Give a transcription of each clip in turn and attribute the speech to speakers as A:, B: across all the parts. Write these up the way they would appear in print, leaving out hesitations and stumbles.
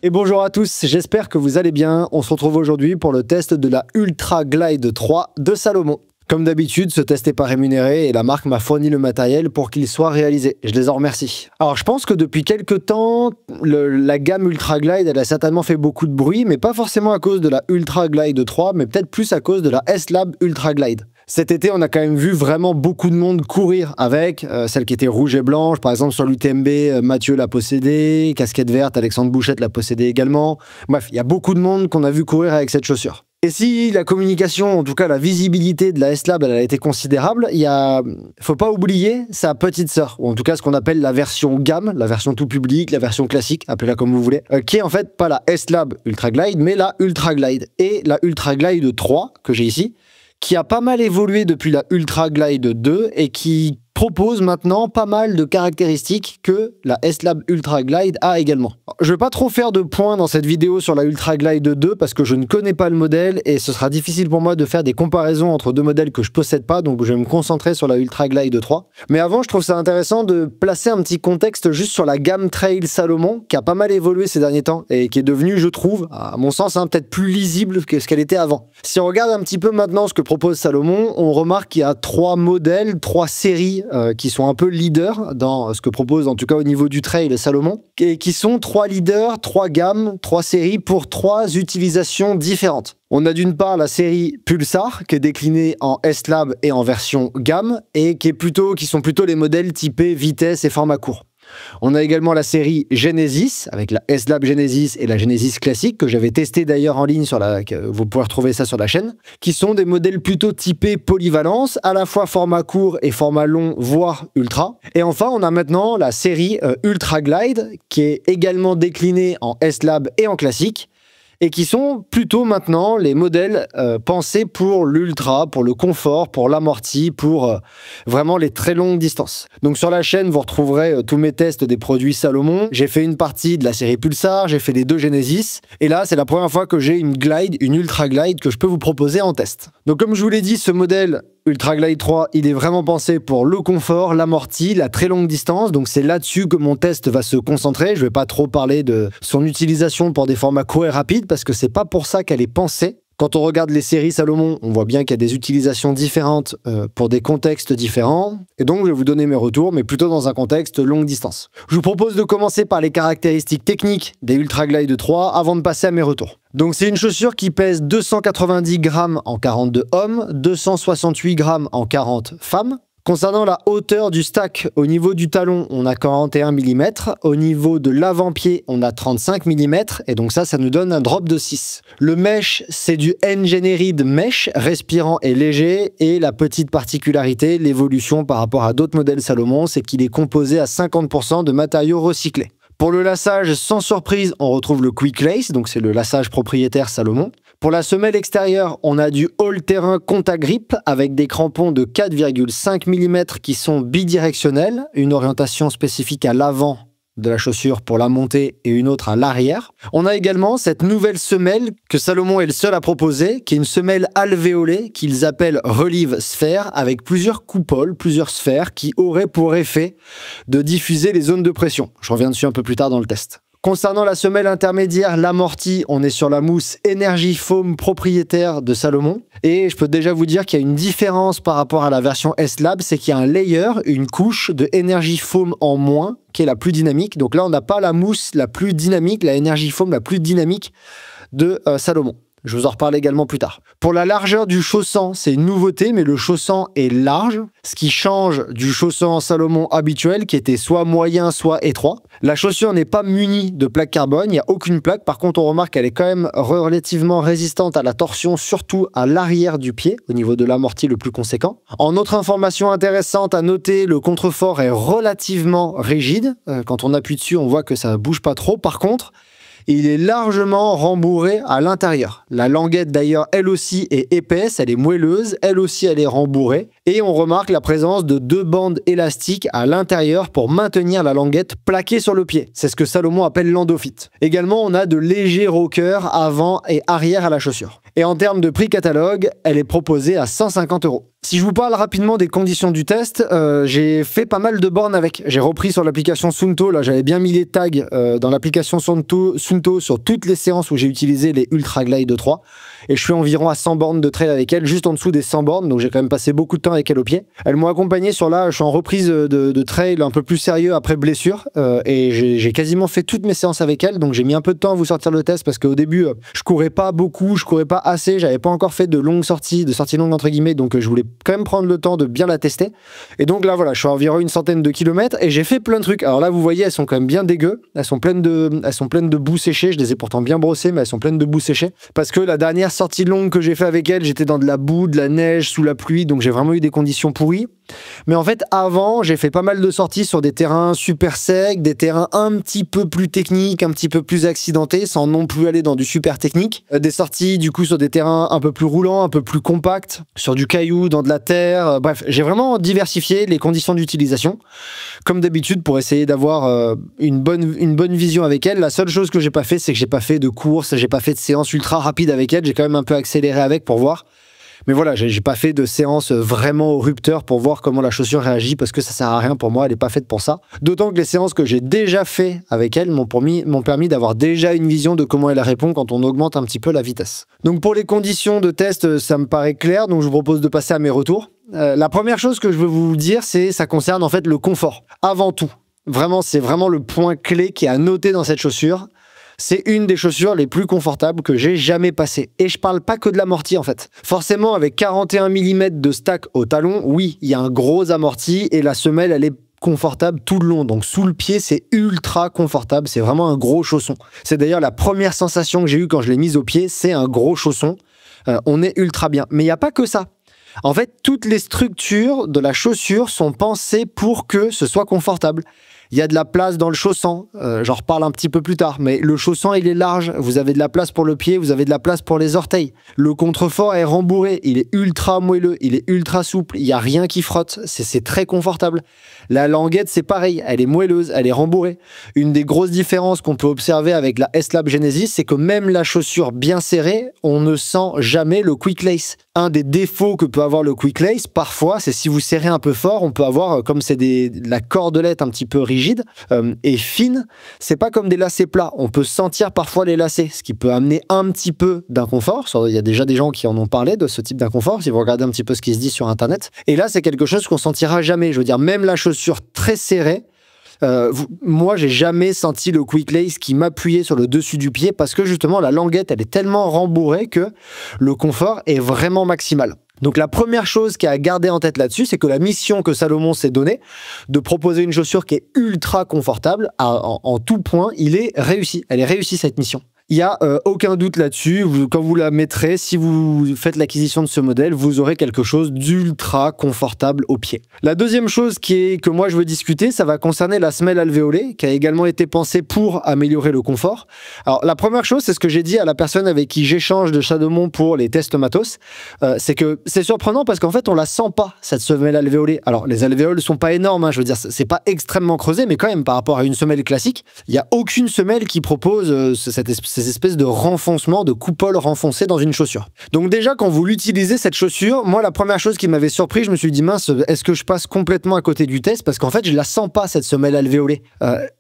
A: Et bonjour à tous, j'espère que vous allez bien. On se retrouve aujourd'hui pour le test de la Ultra Glide 3 de Salomon. Comme d'habitude, ce test n'est pas rémunéré et la marque m'a fourni le matériel pour qu'il soit réalisé. Je les en remercie. Alors je pense que depuis quelques temps, la gamme Ultra Glide, elle a certainement fait beaucoup de bruit, mais pas forcément à cause de la Ultra Glide 3, mais peut-être plus à cause de la S-Lab Ultra Glide. Cet été, on a quand même vu vraiment beaucoup de monde courir avec, celle qui était rouge et blanche, par exemple sur l'UTMB, Mathieu l'a possédée, casquette verte, Alexandre Bouchette l'a possédée également. Bref, il y a beaucoup de monde qu'on a vu courir avec cette chaussure. Et si la communication, en tout cas la visibilité de la S-Lab, elle a été considérable, faut pas oublier sa petite sœur, ou en tout cas ce qu'on appelle la version gamme, la version tout public, la version classique, appelez-la comme vous voulez, qui est en fait pas la S-Lab Ultra Glide, mais la Ultra Glide. Et la Ultra Glide 3, que j'ai ici, qui a pas mal évolué depuis la Ultra Glide 2 et qui propose maintenant pas mal de caractéristiques que la S-Lab Ultra Glide a également. Je vais pas trop faire de points dans cette vidéo sur la Ultra Glide 2 parce que je ne connais pas le modèle et ce sera difficile pour moi de faire des comparaisons entre deux modèles que je possède pas, donc je vais me concentrer sur la Ultra Glide 3. Mais avant, je trouve ça intéressant de placer un petit contexte juste sur la gamme Trail Salomon qui a pas mal évolué ces derniers temps et qui est devenue, je trouve, à mon sens, peut-être plus lisible que ce qu'elle était avant. Si on regarde un petit peu maintenant ce que propose Salomon, on remarque qu'il y a trois modèles, trois séries qui sont un peu leaders dans ce que propose, en tout cas au niveau du trail Salomon, et qui sont trois leaders, trois gammes, trois séries pour trois utilisations différentes. On a d'une part la série Pulsar, qui est déclinée en S-Lab et en version gamme, et qui sont plutôt les modèles typés vitesse et format court. On a également la série Genesis, avec la S-Lab Genesis et la Genesis classique, que j'avais testé d'ailleurs en ligne, vous pouvez retrouver ça sur la chaîne, qui sont des modèles plutôt typés polyvalence, à la fois format court et format long, voire ultra. Et enfin, on a maintenant la série Ultra Glide, qui est également déclinée en S-Lab et en classique, et qui sont plutôt maintenant les modèles pensés pour l'ultra, pour le confort, pour l'amorti, pour vraiment les très longues distances. Donc sur la chaîne, vous retrouverez tous mes tests des produits Salomon. J'ai fait une partie de la série Pulsar, j'ai fait les deux Genesis, et là c'est la première fois que j'ai une Glide, une Ultra Glide que je peux vous proposer en test. Donc comme je vous l'ai dit, ce modèle Ultra Glide 3, il est vraiment pensé pour le confort, l'amorti, la très longue distance, donc c'est là-dessus que mon test va se concentrer. Je vais pas trop parler de son utilisation pour des formats courts et rapides, parce que c'est pas pour ça qu'elle est pensée. Quand on regarde les séries Salomon, on voit bien qu'il y a des utilisations différentes pour des contextes différents. Et donc, je vais vous donner mes retours, mais plutôt dans un contexte longue distance. Je vous propose de commencer par les caractéristiques techniques des Ultra Glide 3 avant de passer à mes retours. Donc, c'est une chaussure qui pèse 290 grammes en 42 hommes, 268 grammes en 40 femmes. Concernant la hauteur du stack, au niveau du talon, on a 41 mm. Au niveau de l'avant-pied, on a 35 mm. Et donc ça nous donne un drop de 6. Le mesh, c'est du Engineered Mesh, respirant et léger. Et la petite particularité, l'évolution par rapport à d'autres modèles Salomon, c'est qu'il est composé à 50% de matériaux recyclés. Pour le lassage, sans surprise, on retrouve le Quick Lace, donc c'est le lassage propriétaire Salomon. Pour la semelle extérieure, on a du all-terrain Contact Grip avec des crampons de 4,5 mm qui sont bidirectionnels, une orientation spécifique à l'avant de la chaussure pour la montée et une autre à l'arrière. On a également cette nouvelle semelle que Salomon est le seul à proposer, qui est une semelle alvéolée qu'ils appellent Relieve Sphere, avec plusieurs coupoles, plusieurs sphères qui auraient pour effet de diffuser les zones de pression. Je reviens dessus un peu plus tard dans le test. Concernant la semelle intermédiaire, l'amorti, on est sur la mousse Energy Foam propriétaire de Salomon. Et je peux déjà vous dire qu'il y a une différence par rapport à la version S-Lab, c'est qu'il y a un layer, une couche de Energy Foam en moins, qui est la plus dynamique. Donc là, on n'a pas la mousse la plus dynamique, la Energy Foam la plus dynamique de Salomon. Je vous en reparle également plus tard. Pour la largeur du chausson, c'est une nouveauté, mais le chausson est large, ce qui change du chausson Salomon habituel, qui était soit moyen, soit étroit. La chaussure n'est pas munie de plaque carbone, il n'y a aucune plaque. Par contre, on remarque qu'elle est quand même relativement résistante à la torsion, surtout à l'arrière du pied, au niveau de l'amorti le plus conséquent. En autre information intéressante à noter, le contrefort est relativement rigide. Quand on appuie dessus, on voit que ça ne bouge pas trop. Par contre, il est largement rembourré à l'intérieur. La languette d'ailleurs, elle aussi est épaisse, elle est moelleuse, elle aussi elle est rembourrée. Et on remarque la présence de deux bandes élastiques à l'intérieur pour maintenir la languette plaquée sur le pied. C'est ce que Salomon appelle l'endofit. Également, on a de légers rockers avant et arrière à la chaussure. Et en termes de prix catalogue, elle est proposée à 150 €. Si je vous parle rapidement des conditions du test, j'ai fait pas mal de bornes avec. J'ai repris sur l'application Suunto, là j'avais bien mis les tags dans l'application Suunto sur toutes les séances où j'ai utilisé les Ultra Glide 3. Et je suis environ à 100 bornes de trail avec elle, juste en dessous des 100 bornes, donc j'ai quand même passé beaucoup de temps avec elle au pied. Elles m'ont accompagné sur là, je suis en reprise de trail un peu plus sérieux après blessure, et j'ai quasiment fait toutes mes séances avec elle, donc j'ai mis un peu de temps à vous sortir le test parce qu'au début, je courais pas beaucoup, je courais pas assez, j'avais pas encore fait de longues sorties, de sorties longues entre guillemets, donc je voulais quand même prendre le temps de bien la tester. Et donc là voilà, je suis à environ une centaine de kilomètres et j'ai fait plein de trucs. Alors là vous voyez, elles sont quand même bien dégueu, elles sont pleines de boue séchée, je les ai pourtant bien brossées, mais elles sont pleines de boue séchée parce que la dernière sortie longue que j'ai fait avec elle, j'étais dans de la boue, de la neige, sous la pluie, donc j'ai vraiment eu des conditions pourries. Mais en fait, avant, j'ai fait pas mal de sorties sur des terrains super secs, des terrains un petit peu plus techniques, un petit peu plus accidentés, sans non plus aller dans du super technique. Des sorties, du coup, sur des terrains un peu plus roulants, un peu plus compacts, sur du caillou, dans de la terre. Bref, j'ai vraiment diversifié les conditions d'utilisation, comme d'habitude, pour essayer d'avoir une bonne vision avec elle. La seule chose que j'ai pas fait, c'est que j'ai pas fait de course, j'ai pas fait de séance ultra rapide avec elle. J'ai quand même un peu accéléré avec pour voir. Mais voilà, j'ai pas fait de séance vraiment au rupteur pour voir comment la chaussure réagit parce que ça sert à rien pour moi, elle est pas faite pour ça. D'autant que les séances que j'ai déjà fait avec elle m'ont permis d'avoir déjà une vision de comment elle répond quand on augmente un petit peu la vitesse. Donc pour les conditions de test, ça me paraît clair, donc je vous propose de passer à mes retours. La première chose que je veux vous dire, ça concerne en fait le confort. Avant tout, vraiment, c'est vraiment le point clé qui est à noter dans cette chaussure. C'est une des chaussures les plus confortables que j'ai jamais passées. Et je parle pas que de l'amorti en fait. Forcément, avec 41 mm de stack au talon, oui, il y a un gros amorti et la semelle, elle est confortable tout le long. Donc sous le pied, c'est ultra confortable. C'est vraiment un gros chausson. C'est d'ailleurs la première sensation que j'ai eue quand je l'ai mise au pied, c'est un gros chausson. On est ultra bien. Mais il n'y a pas que ça. En fait, toutes les structures de la chaussure sont pensées pour que ce soit confortable. Il y a de la place dans le chausson, j'en reparle un petit peu plus tard, mais le chausson il est large, vous avez de la place pour le pied, vous avez de la place pour les orteils. Le contrefort est rembourré, il est ultra moelleux, il est ultra souple, il n'y a rien qui frotte, c'est très confortable. La languette c'est pareil, elle est moelleuse, elle est rembourrée. Une des grosses différences qu'on peut observer avec la S-Lab Genesis, c'est que même la chaussure bien serrée, on ne sent jamais le quick lace. Un des défauts que peut avoir le quick lace, parfois, c'est si vous serrez un peu fort, on peut avoir, comme c'est la cordelette un petit peu rigide et fine, c'est pas comme des lacets plats. On peut sentir parfois les lacets, ce qui peut amener un petit peu d'inconfort. Il y a déjà des gens qui en ont parlé de ce type d'inconfort, si vous regardez un petit peu ce qui se dit sur Internet. Et là, c'est quelque chose qu'on sentira jamais. Je veux dire, même la chaussure très serrée, moi, j'ai jamais senti le quick lace qui m'appuyait sur le dessus du pied parce que justement, la languette, elle est tellement rembourrée que le confort est vraiment maximal. Donc la première chose qu'il y a à garder en tête là-dessus, c'est que la mission que Salomon s'est donnée de proposer une chaussure qui est ultra confortable, en tout point, elle est réussie cette mission. Il n'y a aucun doute là-dessus. Quand vous la mettrez, si vous faites l'acquisition de ce modèle, vous aurez quelque chose d'ultra confortable au pied. La deuxième chose que moi je veux discuter, ça va concerner la semelle alvéolée, qui a également été pensée pour améliorer le confort. Alors la première chose, c'est ce que j'ai dit à la personne avec qui j'échange de Salomon pour les tests matos, c'est que c'est surprenant parce qu'en fait on la sent pas, cette semelle alvéolée. Alors les alvéoles sont pas énormes, hein, je veux dire, c'est pas extrêmement creusé, mais quand même par rapport à une semelle classique, il n'y a aucune semelle qui propose ces espèces de renfoncements, de coupoles renfoncées dans une chaussure. Donc déjà, quand vous l'utilisez, cette chaussure, moi, la première chose qui m'avait surpris, je me suis dit, mince, est-ce que je passe complètement à côté du test? Parce qu'en fait, je la sens pas, cette semelle alvéolée.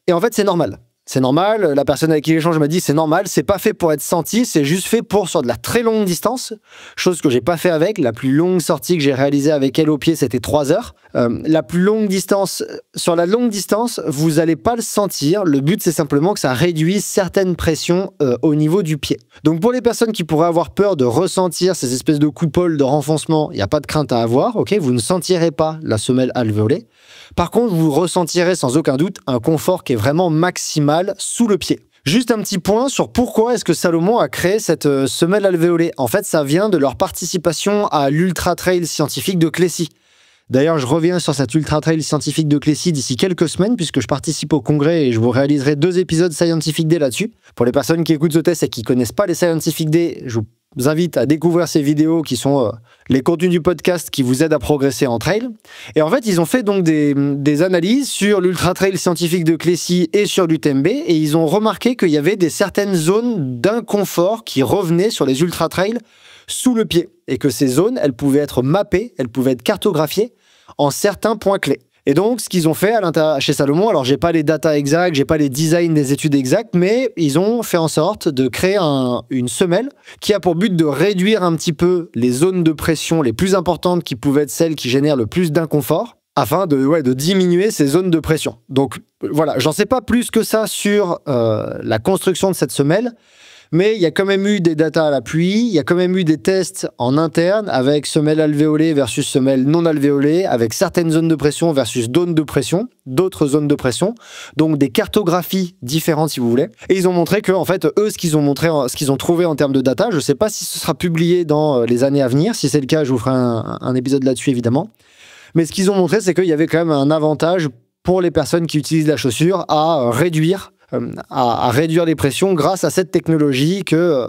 A: Et en fait, c'est normal. C'est normal, la personne avec qui j'échange m'a dit c'est normal, c'est pas fait pour être senti, c'est juste fait pour sur de la très longue distance, chose que j'ai pas fait avec. La plus longue sortie que j'ai réalisée avec elle au pied, c'était 3 heures. La plus longue distance, sur la longue distance, vous allez pas le sentir, le but c'est simplement que ça réduise certaines pressions au niveau du pied. Donc pour les personnes qui pourraient avoir peur de ressentir ces espèces de coupoles de renfoncement, il n'y a pas de crainte à avoir, ok, vous ne sentirez pas la semelle alvéolée. Par contre, vous ressentirez sans aucun doute un confort qui est vraiment maximal sous le pied. Juste un petit point sur pourquoi est-ce que Salomon a créé cette semelle alvéolée. En fait, ça vient de leur participation à l'Ultra Trail scientifique de Clécy. D'ailleurs, je reviens sur cette Ultra Trail scientifique de Clécy d'ici quelques semaines puisque je participe au congrès et je vous réaliserai 2 épisodes Scientific Day là-dessus. Pour les personnes qui écoutent ce test et qui connaissent pas les Scientific Day, je vous invite à découvrir ces vidéos qui sont les contenus du podcast qui vous aident à progresser en trail. Et en fait, ils ont fait donc des analyses sur l'Ultra Trail scientifique de Clécy et sur l'UTMB, et ils ont remarqué qu'il y avait certaines zones d'inconfort qui revenaient sur les Ultra Trail sous le pied, et que ces zones, elles pouvaient être mappées, elles pouvaient être cartographiées en certains points clés. Et donc, ce qu'ils ont fait chez Salomon, alors j'ai pas les datas exactes, j'ai pas les designs des études exactes, mais ils ont fait en sorte de créer une semelle qui a pour but de réduire un petit peu les zones de pression les plus importantes qui pouvaient être celles qui génèrent le plus d'inconfort, afin de diminuer ces zones de pression. Donc voilà, j'en sais pas plus que ça sur la construction de cette semelle, mais il y a quand même eu des datas à l'appui, il y a quand même eu des tests en interne avec semelle alvéolée versus semelle non alvéolée, avec certaines zones de pression versus d'autres zones de pression, donc des cartographies différentes si vous voulez. Et ils ont montré que, en fait, eux, ce qu'ils ont trouvé en termes de data, je ne sais pas si ce sera publié dans les années à venir, si c'est le cas, je vous ferai un épisode là-dessus évidemment. Mais ce qu'ils ont montré, c'est qu'il y avait quand même un avantage pour les personnes qui utilisent la chaussure à réduire les pressions grâce à cette technologie que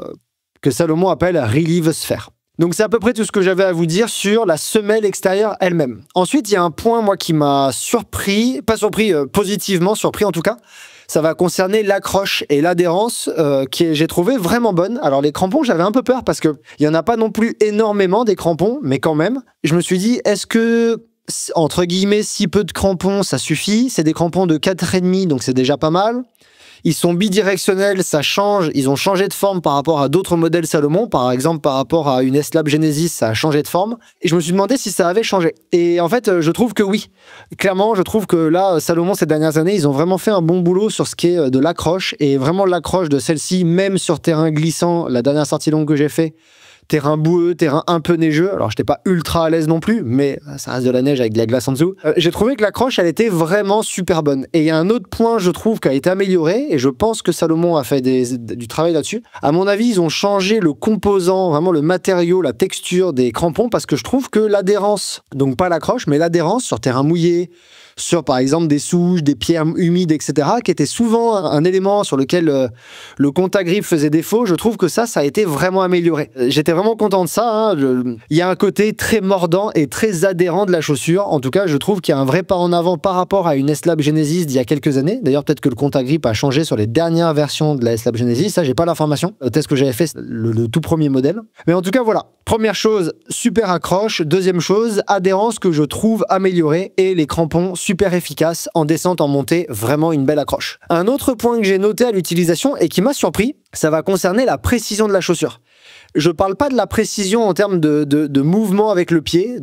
A: Salomon appelle Relieve Sphere. Donc c'est à peu près tout ce que j'avais à vous dire sur la semelle extérieure elle-même. Ensuite, il y a un point, moi, qui m'a surpris, pas surpris, positivement surpris en tout cas. Ça va concerner l'accroche et l'adhérence j'ai trouvé vraiment bonne. Alors les crampons, j'avais un peu peur parce qu'il n'y en a pas non plus énormément des crampons, mais quand même, je me suis dit, est-ce que, entre guillemets, si peu de crampons, ça suffit? C'est des crampons de 4,5, donc c'est déjà pas mal. Ils sont bidirectionnels, ça change, ils ont changé de forme par rapport à d'autres modèles Salomon, par exemple par rapport à une S-Lab Genesis, ça a changé de forme, et je me suis demandé si ça avait changé. Et en fait, je trouve que oui. Clairement, je trouve que là, Salomon, ces dernières années, ils ont vraiment fait un bon boulot sur ce qui est de l'accroche, et vraiment l'accroche de celle-ci, même sur terrain glissant, la dernière sortie longue que j'ai fait, terrain boueux, terrain un peu neigeux. Alors, j'étais pas ultra à l'aise non plus, mais ça reste de la neige avec de la glace en dessous. J'ai trouvé que l'accroche, elle était vraiment super bonne. Et il y a un autre point, je trouve, qui a été amélioré, et je pense que Salomon a fait du travail là-dessus. À mon avis, ils ont changé le composant, vraiment le matériau, la texture des crampons, parce que je trouve que l'adhérence, donc pas l'accroche, mais l'adhérence sur terrain mouillé, sur par exemple des souches, des pierres humides, etc., qui était souvent un élément sur lequel le contact-grip faisait défaut, je trouve que ça a été vraiment amélioré. J'étais vraiment content de ça. Il y a un côté très mordant et très adhérent de la chaussure. En tout cas, je trouve qu'il y a un vrai pas en avant par rapport à une S-Lab Genesis d'il y a quelques années. D'ailleurs, peut-être que le contact-grip a changé sur les dernières versions de la S-Lab Genesis. Ça, j'ai pas l'information. Le test que j'avais fait, c'est le tout premier modèle. Mais en tout cas, voilà. Première chose, super accroche. Deuxième chose, adhérence que je trouve améliorée et les crampons super efficaces en descente, en montée, vraiment une belle accroche. Un autre point que j'ai noté à l'utilisation et qui m'a surpris, ça va concerner la précision de la chaussure. Je parle pas de la précision en termes de mouvement avec le pied,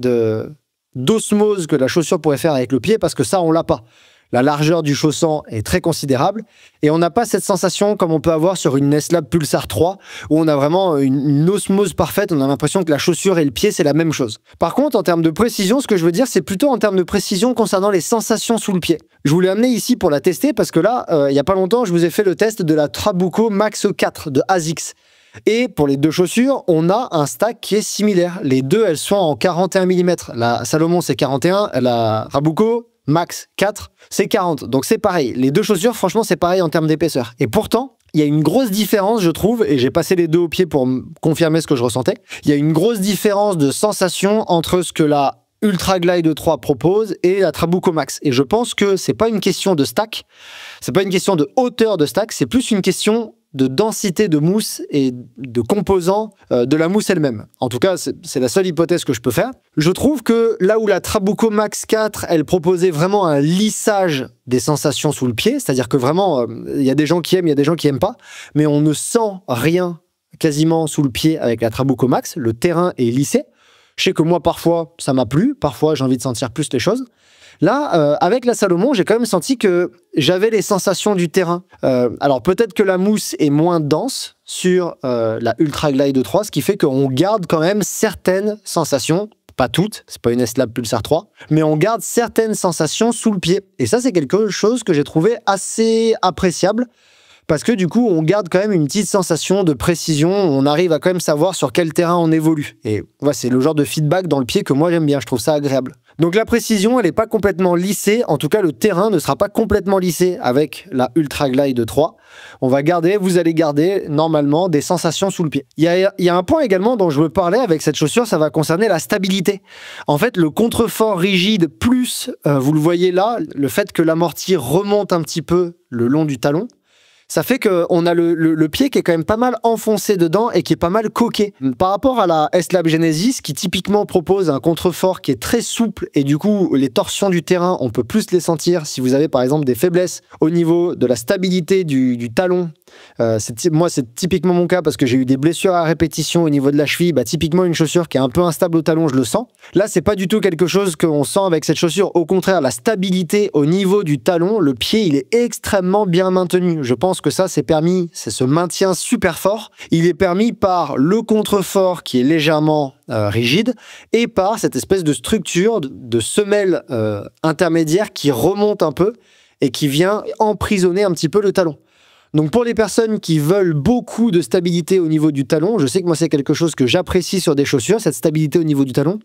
A: d'osmose que la chaussure pourrait faire avec le pied, parce que ça, on l'a pas. La largeur du chausson est très considérable et on n'a pas cette sensation comme on peut avoir sur une S-Lab Pulsar 3 où on a vraiment une osmose parfaite, on a l'impression que la chaussure et le pied c'est la même chose. Par contre, en termes de précision, ce que je veux dire, c'est plutôt en termes de précision concernant les sensations sous le pied. Je vous l'ai amené ici pour la tester parce que là, il n'y a pas longtemps, je vous ai fait le test de la Trabuco Max 4 de ASICS. Et pour les deux chaussures, on a un stack qui est similaire. Les deux, elles sont en 41 mm. La Salomon, c'est 41, la Trabuco Max 4, c'est 40. Donc c'est pareil. Les deux chaussures, franchement, c'est pareil en termes d'épaisseur. Et pourtant, il y a une grosse différence, je trouve, et j'ai passé les deux au pied pour confirmer ce que je ressentais. Il y a une grosse différence de sensation entre ce que la Ultra Glide 3 propose et la Trabuco Max. Et je pense que c'est pas une question de stack, c'est pas une question de hauteur de stack, c'est plus une question de densité de mousse et de composants de la mousse elle-même. En tout cas, c'est la seule hypothèse que je peux faire. Je trouve que là où la Trabuco Max 4, elle proposait vraiment un lissage des sensations sous le pied, c'est-à-dire que vraiment, il y a des gens qui aiment, il y a des gens qui aiment pas, mais on ne sent rien quasiment sous le pied avec la Trabuco Max, le terrain est lissé. Je sais que moi, parfois, ça m'a plu, parfois, j'ai envie de sentir plus les choses. Là, avec la Salomon, j'ai quand même senti que j'avais les sensations du terrain. Alors peut-être que la mousse est moins dense sur la Ultra Glide 3, ce qui fait qu'on garde quand même certaines sensations, pas toutes, c'est pas une S-Lab Pulsar 3, mais on garde certaines sensations sous le pied. Et ça, c'est quelque chose que j'ai trouvé assez appréciable, parce que du coup, on garde quand même une petite sensation de précision, on arrive à quand même savoir sur quel terrain on évolue. Et ouais, c'est le genre de feedback dans le pied que moi j'aime bien, je trouve ça agréable. Donc la précision, elle n'est pas complètement lissée. En tout cas, le terrain ne sera pas complètement lissé avec la Ultra Glide 3. Vous allez garder normalement des sensations sous le pied. Il y a un point également dont je veux parler avec cette chaussure, ça va concerner la stabilité. En fait, le contrefort rigide plus, vous le voyez là, le fait que l'amorti remonte un petit peu le long du talon, ça fait qu'on a le pied qui est quand même pas mal enfoncé dedans et qui est pas mal coqué. Par rapport à la S-Lab Genesis, qui typiquement propose un contrefort qui est très souple et du coup, les torsions du terrain, on peut plus les sentir si vous avez par exemple des faiblesses au niveau de la stabilité du talon. Moi, c'est typiquement mon cas parce que j'ai eu des blessures à répétition au niveau de la cheville. Typiquement, une chaussure qui est un peu instable au talon, je le sens. Là, c'est pas du tout quelque chose qu'on sent avec cette chaussure. Au contraire, la stabilité au niveau du talon, le pied, il est extrêmement bien maintenu. Je pense que ça, c'est ce maintien super fort. Il est permis par le contrefort qui est légèrement rigide et par cette espèce de structure de semelle intermédiaire qui remonte un peu et qui vient emprisonner un petit peu le talon. Donc pour les personnes qui veulent beaucoup de stabilité au niveau du talon, je sais que moi c'est quelque chose que j'apprécie sur des chaussures, cette stabilité au niveau du talon.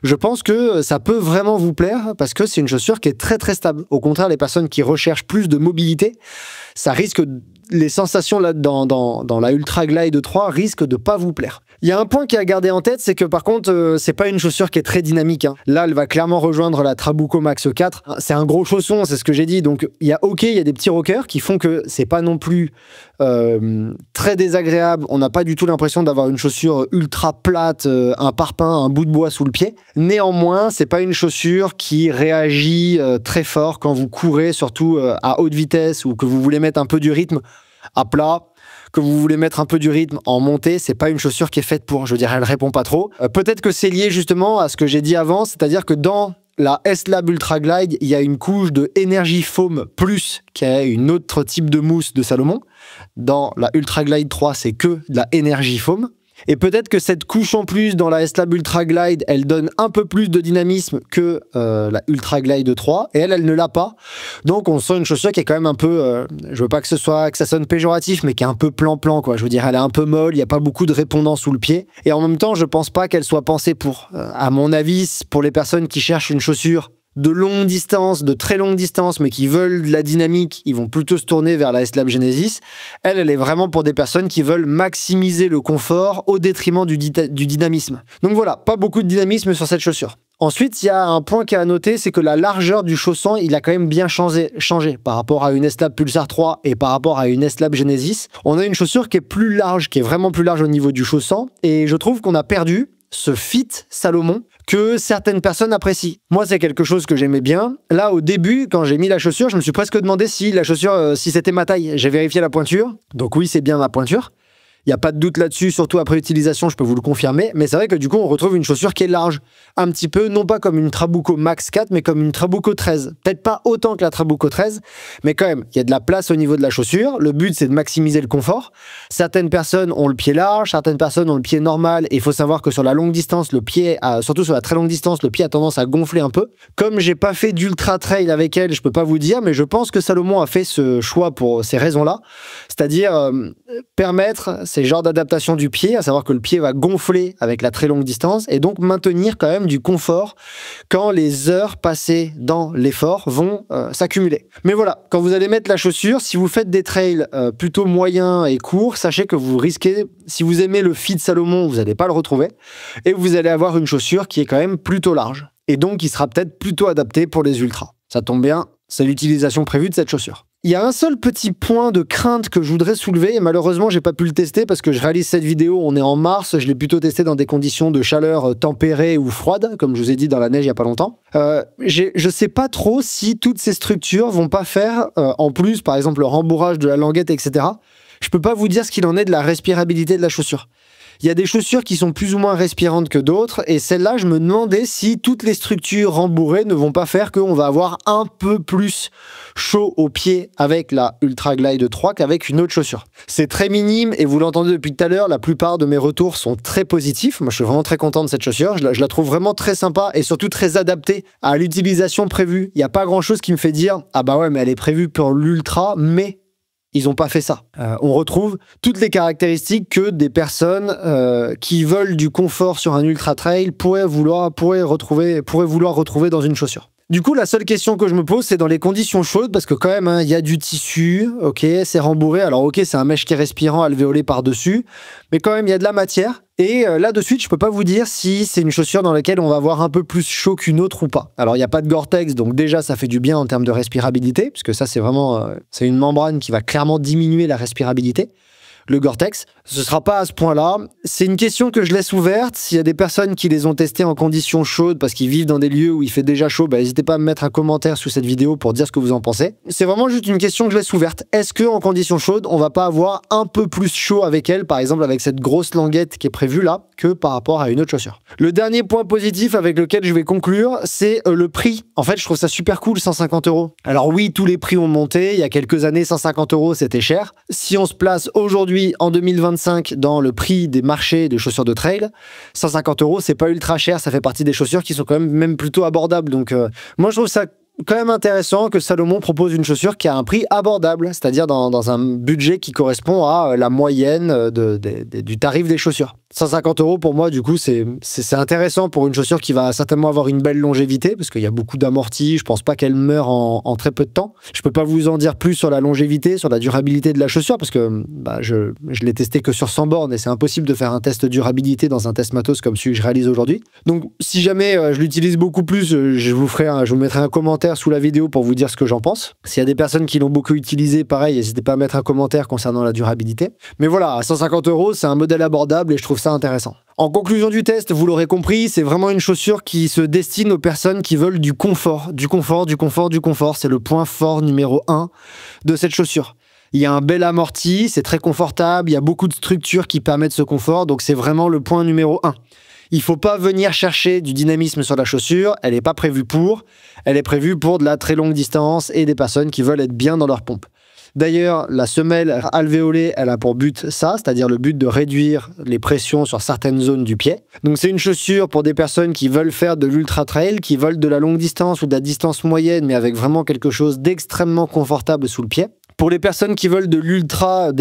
A: Je pense que ça peut vraiment vous plaire parce que c'est une chaussure qui est très très stable. Au contraire, les personnes qui recherchent plus de mobilité, ça risque, les sensations là dans la Ultra Glide 3 risquent de pas vous plaire. Il y a un point qui est à garder en tête, c'est que par contre, c'est pas une chaussure qui est très dynamique. Là, elle va clairement rejoindre la Trabuco Max 4. C'est un gros chausson, c'est ce que j'ai dit. Donc, il y a des petits rockers qui font que c'est pas non plus très désagréable. On n'a pas du tout l'impression d'avoir une chaussure ultra plate, un parpaing, un bout de bois sous le pied. Néanmoins, c'est pas une chaussure qui réagit très fort quand vous courez, surtout à haute vitesse ou que vous voulez mettre un peu du rythme à plat. Que vous voulez mettre un peu du rythme en montée, c'est pas une chaussure qui est faite pour, je veux dire, elle répond pas trop. Peut-être que c'est lié justement à ce que j'ai dit avant, c'est-à-dire que dans la S-Lab Ultra Glide, il y a une couche de Energy Foam Plus, qui est une autre type de mousse de Salomon. Dans la Ultra Glide 3, c'est que de la Energy Foam. Et peut-être que cette couche en plus dans la S-Lab Ultra Glide, elle donne un peu plus de dynamisme que la Ultra Glide 3, et elle ne l'a pas. Donc on sent une chaussure qui est quand même un peu, je veux pas que ça sonne péjoratif, mais qui est un peu plan-plan, quoi. Je veux dire, elle est un peu molle, il n'y a pas beaucoup de répondants sous le pied. Et en même temps, je pense pas qu'elle soit pensée pour. À mon avis, pour les personnes qui cherchent une chaussure de longue distance, de très longue distance, mais qui veulent de la dynamique, ils vont plutôt se tourner vers la S-Lab Genesis. Elle est vraiment pour des personnes qui veulent maximiser le confort au détriment du dynamisme. Donc voilà, pas beaucoup de dynamisme sur cette chaussure. Ensuite, il y a un point qui est à noter, c'est que la largeur du chausson, il a quand même bien changé par rapport à une S-Lab Pulsar 3 et par rapport à une S-Lab Genesis. On a une chaussure qui est plus large, qui est vraiment plus large au niveau du chausson, et je trouve qu'on a perdu ce fit Salomon que certaines personnes apprécient. Moi, c'est quelque chose que j'aimais bien. Là, au début, quand j'ai mis la chaussure, je me suis presque demandé si la chaussure, si c'était ma taille. J'ai vérifié la pointure. Donc oui, c'est bien ma pointure. Il n'y a pas de doute là-dessus, surtout après utilisation, je peux vous le confirmer. Mais c'est vrai que du coup, on retrouve une chaussure qui est large. Un petit peu, non pas comme une Trabuco Max 4, mais comme une Trabuco 13. Peut-être pas autant que la Trabuco 13, mais quand même, il y a de la place au niveau de la chaussure. Le but, c'est de maximiser le confort. Certaines personnes ont le pied large, certaines personnes ont le pied normal. Et il faut savoir que sur la longue distance, le pied, surtout sur la très longue distance, le pied a tendance à gonfler un peu. Comme j'ai pas fait d'ultra trail avec elle, je peux pas vous dire, mais je pense que Salomon a fait ce choix pour ces raisons-là. C'est-à-dire permettre ces genres d'adaptation du pied, à savoir que le pied va gonfler avec la très longue distance et donc maintenir quand même du confort quand les heures passées dans l'effort vont s'accumuler. Mais voilà, quand vous allez mettre la chaussure, si vous faites des trails plutôt moyens et courts, sachez que vous risquez, si vous aimez le fit Salomon, vous n'allez pas le retrouver et vous allez avoir une chaussure qui est quand même plutôt large et donc qui sera peut-être plutôt adaptée pour les ultras. Ça tombe bien, c'est l'utilisation prévue de cette chaussure. Il y a un seul petit point de crainte que je voudrais soulever et malheureusement j'ai pas pu le tester parce que je réalise cette vidéo, on est en mars, je l'ai plutôt testé dans des conditions de chaleur tempérées ou froides, comme je vous ai dit dans la neige il y a pas longtemps. Je sais pas trop si toutes ces structures vont pas faire, en plus par exemple le rembourrage de la languette, etc. Je peux pas vous dire ce qu'il en est de la respirabilité de la chaussure. Il y a des chaussures qui sont plus ou moins respirantes que d'autres et celle-là, je me demandais si toutes les structures rembourrées ne vont pas faire qu'on va avoir un peu plus chaud aux pieds avec la Ultra Glide 3 qu'avec une autre chaussure. C'est très minime et vous l'entendez depuis tout à l'heure, la plupart de mes retours sont très positifs. Moi, je suis vraiment très content de cette chaussure. Je la trouve vraiment très sympa et surtout très adaptée à l'utilisation prévue. Il n'y a pas grand-chose qui me fait dire « Ah bah ouais, mais elle est prévue pour l'Ultra, mais... » ils n'ont pas fait ça. On retrouve toutes les caractéristiques que des personnes qui veulent du confort sur un ultra trail pourraient vouloir retrouver dans une chaussure. Du coup, la seule question que je me pose, c'est dans les conditions chaudes, parce que quand même, il y a du tissu, ok, c'est rembourré. Alors ok, c'est un mesh qui est respirant alvéolé par-dessus, mais quand même, il y a de la matière. Et là, de suite, je peux pas vous dire si c'est une chaussure dans laquelle on va avoir un peu plus chaud qu'une autre ou pas. Alors, il n'y a pas de Gore-Tex, donc déjà, ça fait du bien en termes de respirabilité, parce que ça, c'est vraiment c'est une membrane qui va clairement diminuer la respirabilité. Le Gore-Tex, ce sera pas à ce point-là. C'est une question que je laisse ouverte. S'il y a des personnes qui les ont testés en conditions chaudes parce qu'ils vivent dans des lieux où il fait déjà chaud, n'hésitez pas à me mettre un commentaire sous cette vidéo pour dire ce que vous en pensez. C'est vraiment juste une question que je laisse ouverte. Est-ce que en conditions chaudes, on va pas avoir un peu plus chaud avec elle, par exemple avec cette grosse languette qui est prévue là, que par rapport à une autre chaussure? Le dernier point positif avec lequel je vais conclure, c'est le prix. En fait, je trouve ça super cool, 150 €. Alors oui, tous les prix ont monté. Il y a quelques années, 150 € c'était cher. Si on se place aujourd'hui en 2025 dans le prix des marchés de chaussures de trail, 150 €, c'est pas ultra cher, ça fait partie des chaussures qui sont quand même plutôt abordables. Donc moi je trouve ça quand même intéressant que Salomon propose une chaussure qui a un prix abordable, c'est-à-dire dans un budget qui correspond à la moyenne du tarif des chaussures. 150 € pour moi, du coup, c'est intéressant pour une chaussure qui va certainement avoir une belle longévité, parce qu'il y a beaucoup d'amortis, je pense pas qu'elle meure en très peu de temps. Je peux pas vous en dire plus sur la longévité, sur la durabilité de la chaussure, parce que je l'ai testé que sur 100 bornes, et c'est impossible de faire un test durabilité dans un test matos comme celui que je réalise aujourd'hui. Donc, si jamais je l'utilise beaucoup plus, je vous mettrai un commentaire sous la vidéo pour vous dire ce que j'en pense. S'il y a des personnes qui l'ont beaucoup utilisé, pareil, n'hésitez pas à mettre un commentaire concernant la durabilité. Mais voilà, à 150 €, c'est un modèle abordable et je trouve ça intéressant. En conclusion du test, vous l'aurez compris, c'est vraiment une chaussure qui se destine aux personnes qui veulent du confort. Du confort, du confort, du confort. C'est le point fort numéro 1 de cette chaussure. Il y a un bel amorti, c'est très confortable, il y a beaucoup de structures qui permettent ce confort, donc c'est vraiment le point numéro 1. Il ne faut pas venir chercher du dynamisme sur la chaussure, elle n'est pas prévue pour, elle est prévue pour de la très longue distance et des personnes qui veulent être bien dans leur pompe. D'ailleurs, la semelle alvéolée, elle a pour but ça, c'est-à-dire le but de réduire les pressions sur certaines zones du pied. Donc c'est une chaussure pour des personnes qui veulent faire de l'ultra trail, qui veulent de la longue distance ou de la distance moyenne, mais avec vraiment quelque chose d'extrêmement confortable sous le pied. Pour les personnes qui veulent de l'ultra,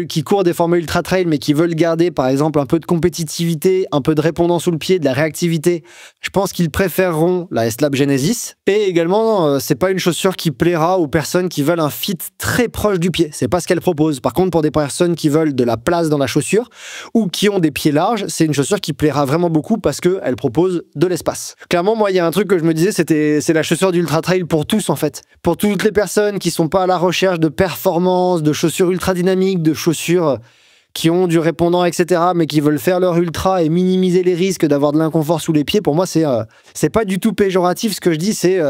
A: qui courent des formats ultra trail, mais qui veulent garder par exemple un peu de compétitivité, un peu de répondant sous le pied, de la réactivité, je pense qu'ils préféreront la S-Lab Genesis. Et également, c'est pas une chaussure qui plaira aux personnes qui veulent un fit très proche du pied. C'est pas ce qu'elle propose. Par contre, pour des personnes qui veulent de la place dans la chaussure ou qui ont des pieds larges, c'est une chaussure qui plaira vraiment beaucoup parce qu'elle propose de l'espace. Clairement, moi, il y a un truc que je me disais, c'est la chaussure d'ultra trail pour tous en fait. Pour toutes les personnes qui sont pas à la recherche de performance, de chaussures ultra dynamiques, de chaussures qui ont du répondant, etc., mais qui veulent faire leur ultra et minimiser les risques d'avoir de l'inconfort sous les pieds. Pour moi, c'est pas du tout péjoratif. Ce que je dis, c'est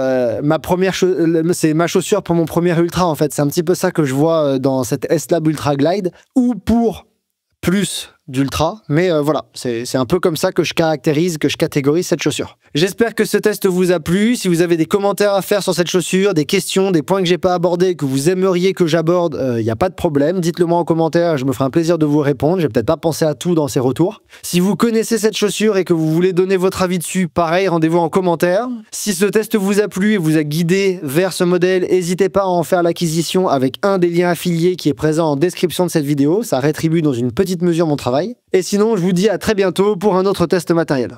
A: ma chaussure pour mon premier ultra, en fait. C'est un petit peu ça que je vois dans cette S-Lab Ultra Glide, ou pour plus d'ultra, mais voilà, c'est un peu comme ça que je catégorise cette chaussure. J'espère que ce test vous a plu. Si vous avez des commentaires à faire sur cette chaussure, des questions, des points que j'ai pas abordés, que vous aimeriez que j'aborde, il n'y a pas de problème, dites-le moi en commentaire, je me ferai un plaisir de vous répondre. J'ai peut-être pas pensé à tout dans ces retours. Si vous connaissez cette chaussure et que vous voulez donner votre avis dessus, pareil, rendez-vous en commentaire. Si ce test vous a plu et vous a guidé vers ce modèle, n'hésitez pas à en faire l'acquisition avec un des liens affiliés qui est présent en description de cette vidéo. Ça rétribue dans une petite mesure mon travail. Et sinon, je vous dis à très bientôt pour un autre test matériel.